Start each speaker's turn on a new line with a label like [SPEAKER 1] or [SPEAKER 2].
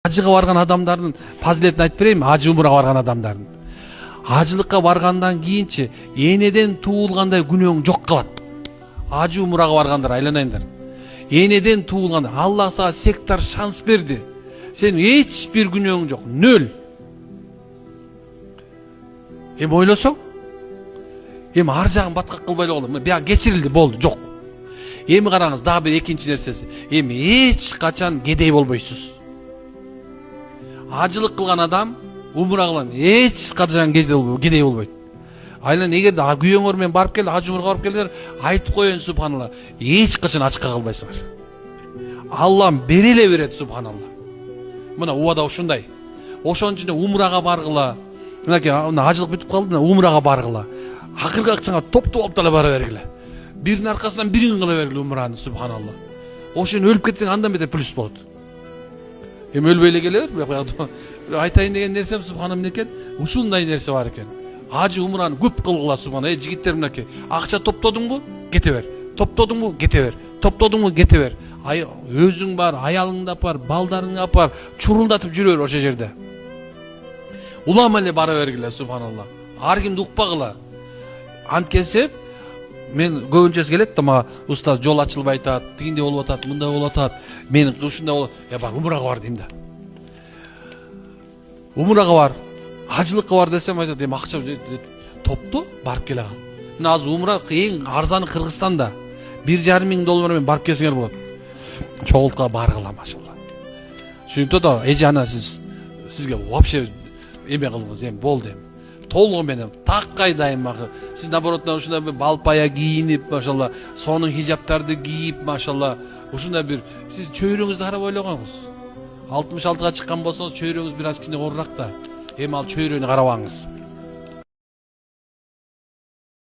[SPEAKER 1] Ажыга барган адамдардын фазилетин айтып берейинби? Ажы умурага барган адамдардын. Ажылыкка баргандан кийинчи энеден туулгандай күнөөң жок калат. Ажы умурага баргандар айланайындар. Энеден туулганда Аллах сага сектар шанс берди. Сен эч бир күнөөң жок, нөл. Ойлосоң, ар жагын баткак кылбай эле болду. Бияк кечирилди, болду, жок. Караңыз, дагы бир экинчи нерсеси. Эч качан кедей болбойсуз. Ажылык кылган адам умура кылган эч качан кедей болбойт. Айлан эгерде күйөөңөр менен барып кел, ажы умурга барып келдер, айтып коеюн субханалла. Эч качан ачка калбайсыңар. Аллам бере эле берет субханалла. Мына убада ушундай. Ошон үчүн умурага баргыла. Мынакей ажылык бүтүп калды, умурага баргыла. Акыркы акчаңа топтоп алып деле бара бергиле. Биринин аркасынан бирин кыла бергиле умураны субханалла. Ошон өлүп кетсең андан бетер плюс болот. Өлбөй эле келе бер. Айтайын деген нерсем субхана мынекен, ушундай нерсе бар экен. Ажы умураны көп кылгыла субхана. Жигиттер мынакей, акча топтодуңбу? Кете бер. Топтодуңбу? Кете бер. Топтодуңбу? Кете бер. Өзүң бар, аялыңды апар, балдарыңды апар, чурулдатып жүрө бер ошол жерде. Улама эле бара бергиле субханалла. Ар кимди укпагыла. Анткенсе мен көбүнчөсү келет да мага устаз жол ачылбай атат, тигиндей болуп атат, мындай болуп атат. Мен ушундай болуп, бар умурага бар дейм да. Умурага бар, ажылыкка бар десем айтат, акча топту барып келе кал. Мына азыр умура эң арзаны Кыргызстанда. 1,5 миң доллар менен барып келсеңер болот. Чогултка баргыла машалла. Шунто да эже ана сизге вообще кылыңыз, болду. Толугу менен таккай дайым акы. Сиз наоборот ушундай бир балпая кийинип, машалла, сонун хижаптарды кийип, машалла, ушундай бир сиз чөйрөңүздү карап ойлогоңуз. 66га чыккан болсоңуз чөйрөңүз бир аз кичине орурак да. Ал чөйрөнү карабаңыз.